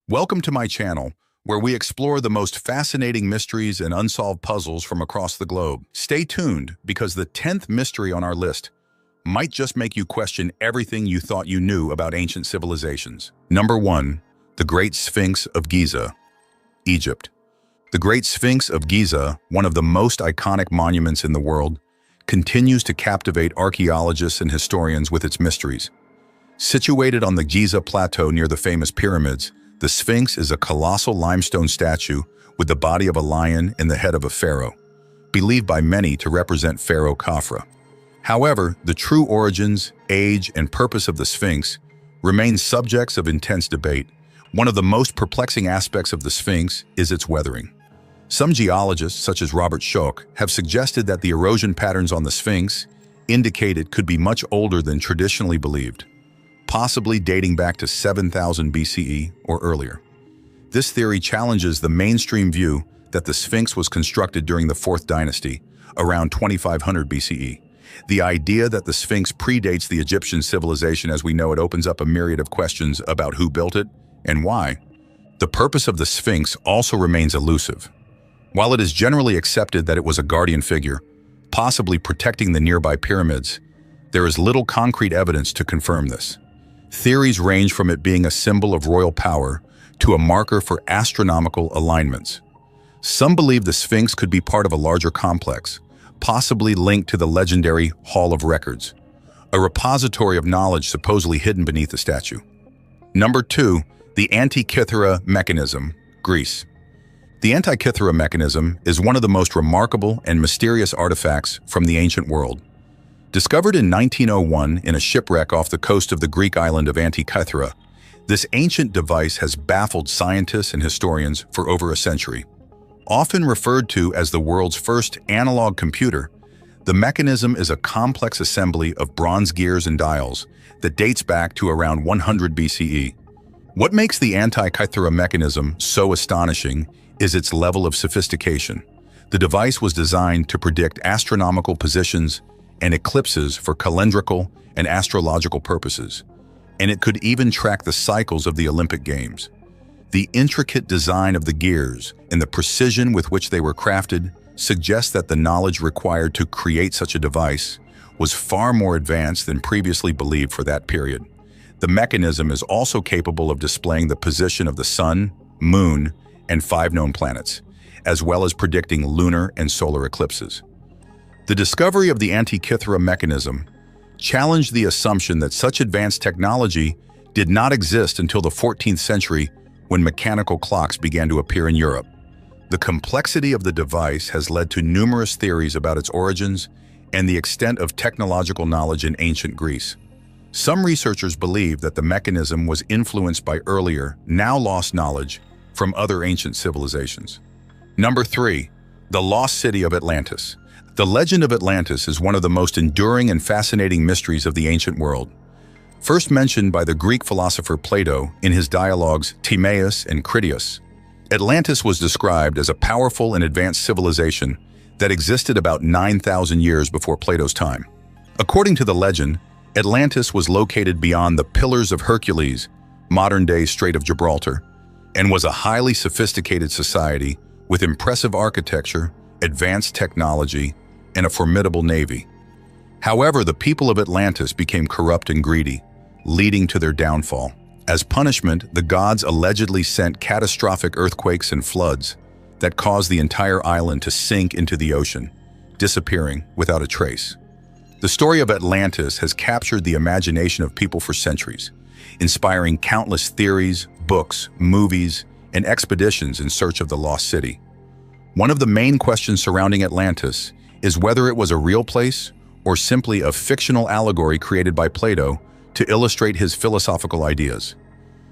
Welcome to my channel, where we explore the most fascinating mysteries and unsolved puzzles from across the globe. Stay tuned, because the 10th mystery on our list might just make you question everything you thought you knew about ancient civilizations. Number 1. The Great Sphinx of Giza, Egypt. The Great Sphinx of Giza, one of the most iconic monuments in the world, continues to captivate archaeologists and historians with its mysteries. Situated on the Giza Plateau near the famous pyramids, the Sphinx is a colossal limestone statue with the body of a lion and the head of a pharaoh, believed by many to represent Pharaoh Khafre. However, the true origins, age, and purpose of the Sphinx remain subjects of intense debate. One of the most perplexing aspects of the Sphinx is its weathering. Some geologists, such as Robert Schoch, have suggested that the erosion patterns on the Sphinx indicate it could be much older than traditionally believed, possibly dating back to 7000 BCE or earlier. This theory challenges the mainstream view that the Sphinx was constructed during the 4th dynasty, around 2500 BCE. The idea that the Sphinx predates the Egyptian civilization as we know it opens up a myriad of questions about who built it and why. The purpose of the Sphinx also remains elusive. While it is generally accepted that it was a guardian figure, possibly protecting the nearby pyramids, there is little concrete evidence to confirm this. Theories range from it being a symbol of royal power to a marker for astronomical alignments. Some believe the Sphinx could be part of a larger complex, possibly linked to the legendary Hall of Records, a repository of knowledge supposedly hidden beneath the statue. Number 2. The Antikythera Mechanism, Greece. The Antikythera mechanism is one of the most remarkable and mysterious artifacts from the ancient world. Discovered in 1901 in a shipwreck off the coast of the Greek island of Antikythera, this ancient device has baffled scientists and historians for over a century. Often referred to as the world's first analog computer, the mechanism is a complex assembly of bronze gears and dials that dates back to around 100 BCE. What makes the Antikythera mechanism so astonishing is its level of sophistication. The device was designed to predict astronomical positions and eclipses for calendrical and astrological purposes, and it could even track the cycles of the Olympic Games. The intricate design of the gears and the precision with which they were crafted suggest that the knowledge required to create such a device was far more advanced than previously believed for that period. The mechanism is also capable of displaying the position of the Sun, Moon, and 5 known planets, as well as predicting lunar and solar eclipses. The discovery of the Antikythera mechanism challenged the assumption that such advanced technology did not exist until the 14th century, when mechanical clocks began to appear in Europe. The complexity of the device has led to numerous theories about its origins and the extent of technological knowledge in ancient Greece. Some researchers believe that the mechanism was influenced by earlier, now lost knowledge from other ancient civilizations. Number 3. The Lost City of Atlantis. The legend of Atlantis is one of the most enduring and fascinating mysteries of the ancient world. First mentioned by the Greek philosopher Plato in his dialogues Timaeus and Critias, Atlantis was described as a powerful and advanced civilization that existed about 9,000 years before Plato's time. According to the legend, Atlantis was located beyond the Pillars of Hercules, modern-day Strait of Gibraltar, and was a highly sophisticated society with impressive architecture, advanced technology, and a formidable navy. However, the people of Atlantis became corrupt and greedy, leading to their downfall. As punishment, the gods allegedly sent catastrophic earthquakes and floods that caused the entire island to sink into the ocean, disappearing without a trace. The story of Atlantis has captured the imagination of people for centuries, inspiring countless theories, books, movies, and expeditions in search of the lost city. One of the main questions surrounding Atlantis is whether it was a real place or simply a fictional allegory created by Plato to illustrate his philosophical ideas.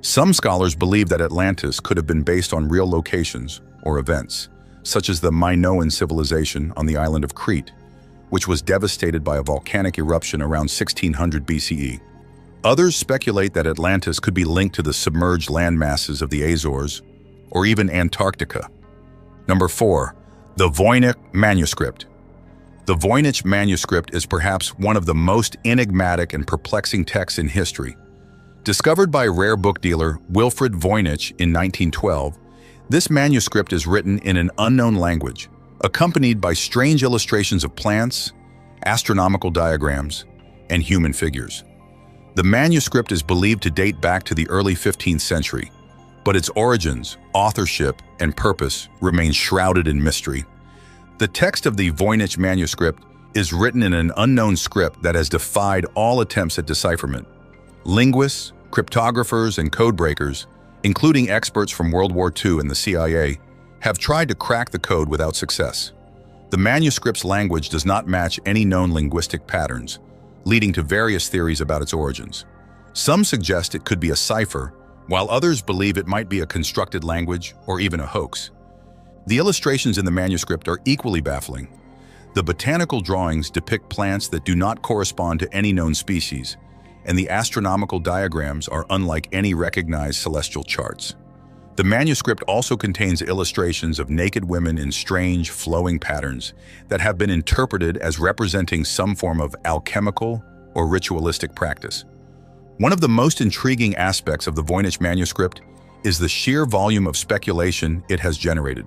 Some scholars believe that Atlantis could have been based on real locations or events, such as the Minoan civilization on the island of Crete, which was devastated by a volcanic eruption around 1600 BCE. Others speculate that Atlantis could be linked to the submerged land masses of the Azores or even Antarctica. Number 4. The Voynich Manuscript. The Voynich manuscript is perhaps one of the most enigmatic and perplexing texts in history. Discovered by rare book dealer Wilfrid Voynich in 1912, this manuscript is written in an unknown language, accompanied by strange illustrations of plants, astronomical diagrams, and human figures. The manuscript is believed to date back to the early 15th century, but its origins, authorship, and purpose remain shrouded in mystery. The text of the Voynich manuscript is written in an unknown script that has defied all attempts at decipherment. Linguists, cryptographers, and codebreakers, including experts from World War II and the CIA, have tried to crack the code without success. The manuscript's language does not match any known linguistic patterns, leading to various theories about its origins. Some suggest it could be a cipher, while others believe it might be a constructed language or even a hoax. The illustrations in the manuscript are equally baffling. The botanical drawings depict plants that do not correspond to any known species, and the astronomical diagrams are unlike any recognized celestial charts. The manuscript also contains illustrations of naked women in strange, flowing patterns that have been interpreted as representing some form of alchemical or ritualistic practice. One of the most intriguing aspects of the Voynich manuscript is the sheer volume of speculation it has generated.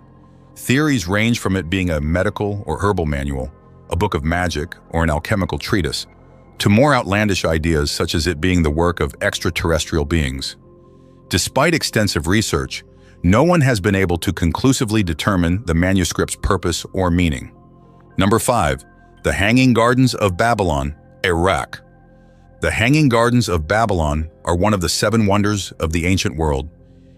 Theories range from it being a medical or herbal manual, a book of magic, or an alchemical treatise, to more outlandish ideas such as it being the work of extraterrestrial beings. Despite extensive research, no one has been able to conclusively determine the manuscript's purpose or meaning. Number 5. The Hanging Gardens of Babylon, Iraq. The Hanging Gardens of Babylon are one of the 7 wonders of the ancient world,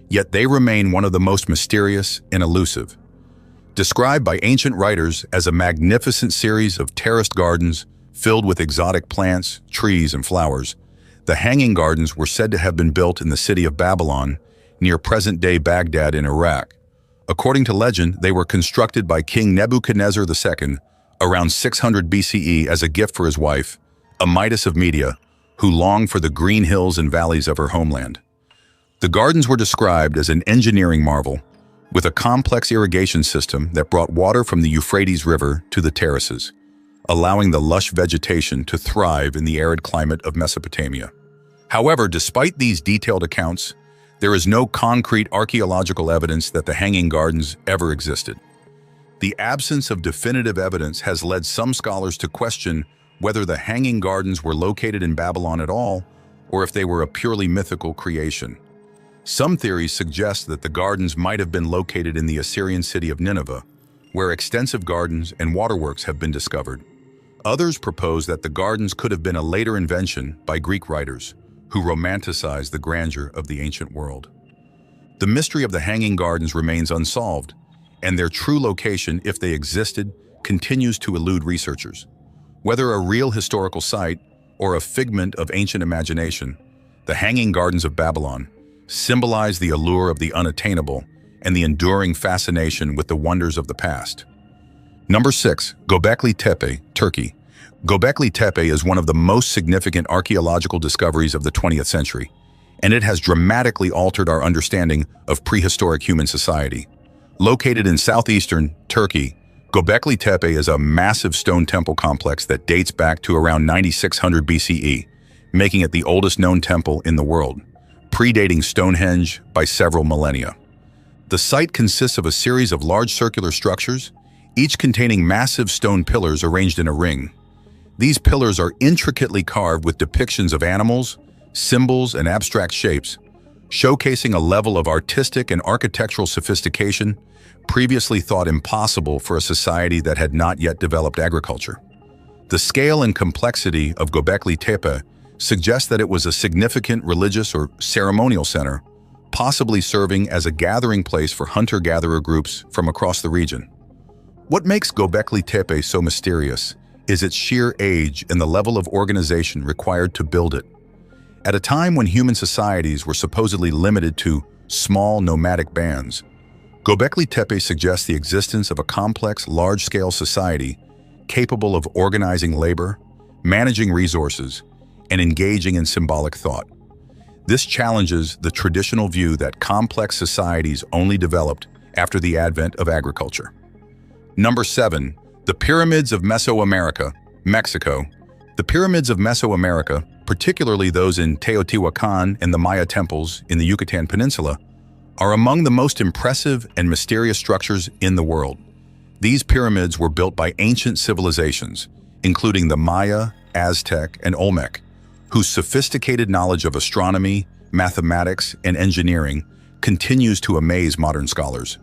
yet they remain one of the most mysterious and elusive. Described by ancient writers as a magnificent series of terraced gardens filled with exotic plants, trees, and flowers, the Hanging Gardens were said to have been built in the city of Babylon, near present-day Baghdad in Iraq. According to legend, they were constructed by King Nebuchadnezzar II around 600 BCE as a gift for his wife, a Midas of Media, who longed for the green hills and valleys of her homeland. The gardens were described as an engineering marvel, with a complex irrigation system that brought water from the Euphrates River to the terraces, allowing the lush vegetation to thrive in the arid climate of Mesopotamia. However, despite these detailed accounts, there is no concrete archaeological evidence that the Hanging Gardens ever existed. The absence of definitive evidence has led some scholars to question whether the Hanging Gardens were located in Babylon at all, or if they were a purely mythical creation. Some theories suggest that the gardens might have been located in the Assyrian city of Nineveh, where extensive gardens and waterworks have been discovered. Others propose that the gardens could have been a later invention by Greek writers, who romanticized the grandeur of the ancient world. The mystery of the Hanging Gardens remains unsolved, and their true location, if they existed, continues to elude researchers. Whether a real historical site or a figment of ancient imagination, the Hanging Gardens of Babylon symbolize the allure of the unattainable and the enduring fascination with the wonders of the past. Number 6. Göbekli Tepe, Turkey. Göbekli Tepe is one of the most significant archaeological discoveries of the 20th century, and it has dramatically altered our understanding of prehistoric human society. Located in southeastern Turkey, Göbekli Tepe is a massive stone temple complex that dates back to around 9600 BCE, making it the oldest known temple in the world, predating Stonehenge by several millennia. The site consists of a series of large circular structures, each containing massive stone pillars arranged in a ring. These pillars are intricately carved with depictions of animals, symbols, and abstract shapes, showcasing a level of artistic and architectural sophistication previously thought impossible for a society that had not yet developed agriculture. The scale and complexity of Göbekli Tepe suggests that it was a significant religious or ceremonial center, possibly serving as a gathering place for hunter-gatherer groups from across the region. What makes Göbekli Tepe so mysterious is its sheer age and the level of organization required to build it. At a time when human societies were supposedly limited to small nomadic bands, Göbekli Tepe suggests the existence of a complex, large-scale society capable of organizing labor, managing resources, and engaging in symbolic thought. This challenges the traditional view that complex societies only developed after the advent of agriculture. Number 7. The Pyramids of Mesoamerica, Mexico. The Pyramids of Mesoamerica, particularly those in Teotihuacan and the Maya temples in the Yucatan Peninsula, are among the most impressive and mysterious structures in the world. These pyramids were built by ancient civilizations, including the Maya, Aztec, and Olmec, whose sophisticated knowledge of astronomy, mathematics, and engineering continues to amaze modern scholars.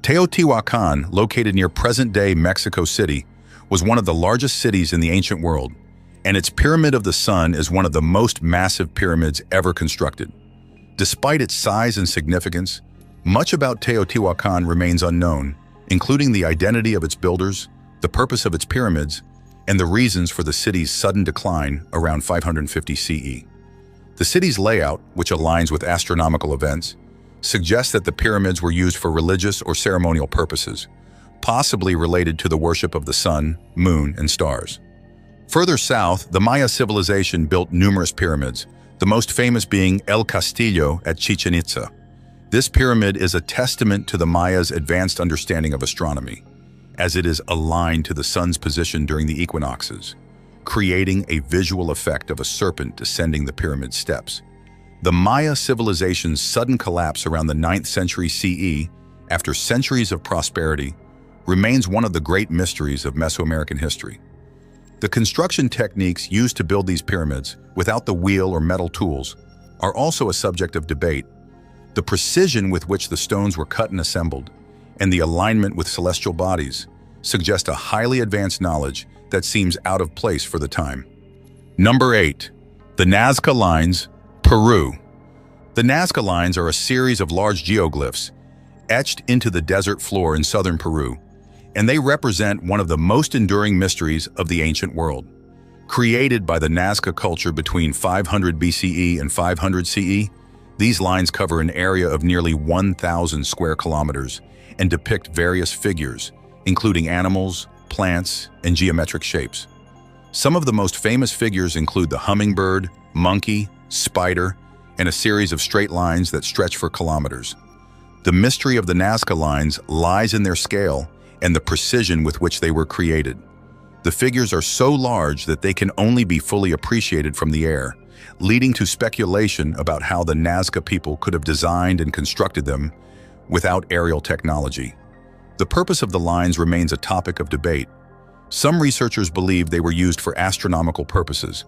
Teotihuacan, located near present-day Mexico City, was one of the largest cities in the ancient world, and its Pyramid of the Sun is one of the most massive pyramids ever constructed. Despite its size and significance, much about Teotihuacan remains unknown, including the identity of its builders, the purpose of its pyramids, and the reasons for the city's sudden decline around 550 CE. The city's layout, which aligns with astronomical events, suggests that the pyramids were used for religious or ceremonial purposes, possibly related to the worship of the sun, moon, and stars. Further south, the Maya civilization built numerous pyramids, the most famous being El Castillo at Chichen Itza. This pyramid is a testament to the Mayas' advanced understanding of astronomy, as it is aligned to the sun's position during the equinoxes, creating a visual effect of a serpent descending the pyramid steps. The Maya civilization's sudden collapse around the 9th century CE, after centuries of prosperity, remains one of the great mysteries of Mesoamerican history. The construction techniques used to build these pyramids, without the wheel or metal tools, are also a subject of debate. The precision with which the stones were cut and assembled, and the alignment with celestial bodies, suggest a highly advanced knowledge that seems out of place for the time. Number 8. The Nazca Lines, Peru. The Nazca Lines are a series of large geoglyphs etched into the desert floor in southern Peru, and they represent one of the most enduring mysteries of the ancient world. Created by the Nazca culture between 500 BCE and 500 CE, these lines cover an area of nearly 1,000 square kilometers and depict various figures, including animals, plants, and geometric shapes. Some of the most famous figures include the hummingbird, monkey, spider, and a series of straight lines that stretch for kilometers. The mystery of the Nazca lines lies in their scale and the precision with which they were created. The figures are so large that they can only be fully appreciated from the air, leading to speculation about how the Nazca people could have designed and constructed them without aerial technology. The purpose of the lines remains a topic of debate. Some researchers believe they were used for astronomical purposes,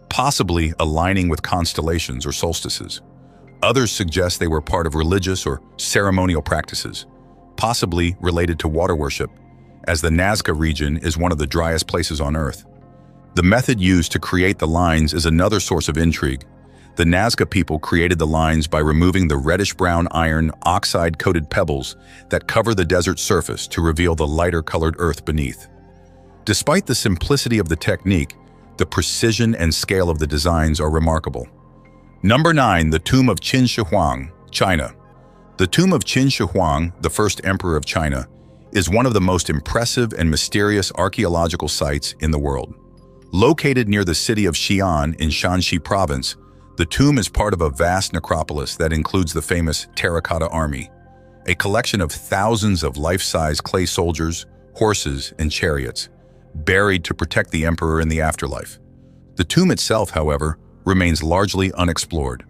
possibly aligning with constellations or solstices. Others suggest they were part of religious or ceremonial practices, possibly related to water worship, as the Nazca region is one of the driest places on Earth. The method used to create the lines is another source of intrigue. The Nazca people created the lines by removing the reddish-brown iron oxide-coated pebbles that cover the desert surface to reveal the lighter-colored earth beneath. Despite the simplicity of the technique, the precision and scale of the designs are remarkable. Number 9. The Tomb of Qin Shi Huang, China. The Tomb of Qin Shi Huang, the first emperor of China, is one of the most impressive and mysterious archaeological sites in the world. Located near the city of Xi'an in Shanxi province, the tomb is part of a vast necropolis that includes the famous Terracotta Army, a collection of thousands of life-size clay soldiers, horses, and chariots, buried to protect the emperor in the afterlife. The tomb itself, however, remains largely unexplored.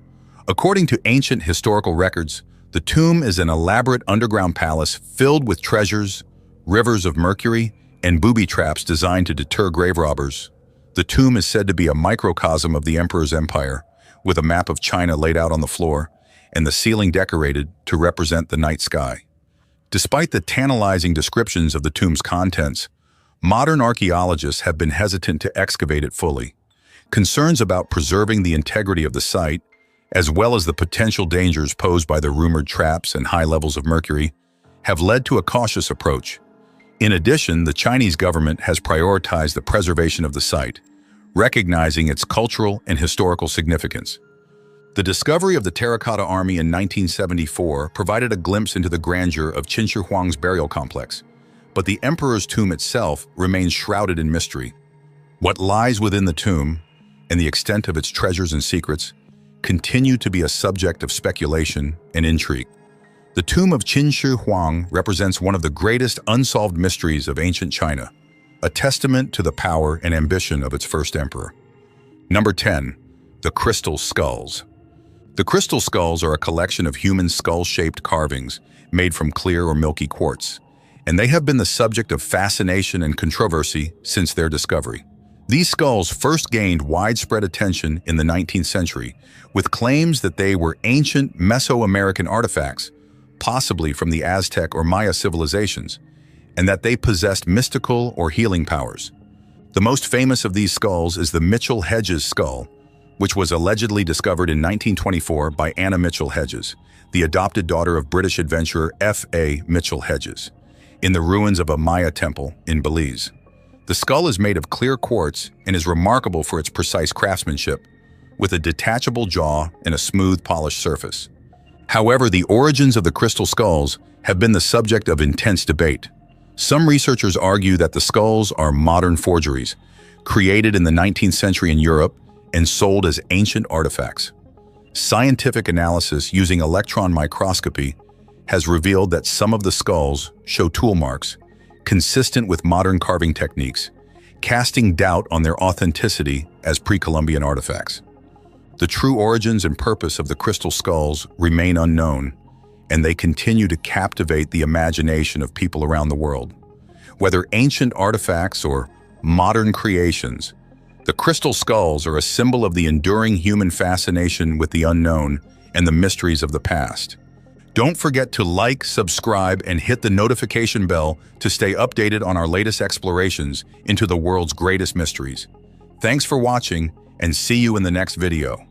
According to ancient historical records, the tomb is an elaborate underground palace filled with treasures, rivers of mercury, and booby traps designed to deter grave robbers. The tomb is said to be a microcosm of the emperor's empire, with a map of China laid out on the floor and the ceiling decorated to represent the night sky. Despite the tantalizing descriptions of the tomb's contents, modern archaeologists have been hesitant to excavate it fully. Concerns about preserving the integrity of the site, as well as the potential dangers posed by the rumored traps and high levels of mercury, have led to a cautious approach. In addition, the Chinese government has prioritized the preservation of the site, recognizing its cultural and historical significance. The discovery of the Terracotta Army in 1974 provided a glimpse into the grandeur of Qin Shi Huang's burial complex, but the emperor's tomb itself remains shrouded in mystery. What lies within the tomb, and the extent of its treasures and secrets, continue to be a subject of speculation and intrigue. The tomb of Qin Shi Huang represents one of the greatest unsolved mysteries of ancient China, a testament to the power and ambition of its first emperor. Number 10. The crystal skulls. The crystal skulls are a collection of human skull-shaped carvings made from clear or milky quartz, and they have been the subject of fascination and controversy since their discovery. These skulls first gained widespread attention in the 19th century, with claims that they were ancient Mesoamerican artifacts, possibly from the Aztec or Maya civilizations, and that they possessed mystical or healing powers. The most famous of these skulls is the Mitchell-Hedges skull, which was allegedly discovered in 1924 by Anna Mitchell-Hedges, the adopted daughter of British adventurer F.A. Mitchell-Hedges, in the ruins of a Maya temple in Belize. The skull is made of clear quartz and is remarkable for its precise craftsmanship, with a detachable jaw and a smooth, polished surface. However, the origins of the crystal skulls have been the subject of intense debate. Some researchers argue that the skulls are modern forgeries, created in the 19th century in Europe and sold as ancient artifacts. Scientific analysis using electron microscopy has revealed that some of the skulls show tool marks, consistent with modern carving techniques, casting doubt on their authenticity as pre-Columbian artifacts. The true origins and purpose of the crystal skulls remain unknown, and they continue to captivate the imagination of people around the world. Whether ancient artifacts or modern creations, the crystal skulls are a symbol of the enduring human fascination with the unknown and the mysteries of the past. Don't forget to like, subscribe, and hit the notification bell to stay updated on our latest explorations into the world's greatest mysteries. Thanks for watching, and see you in the next video.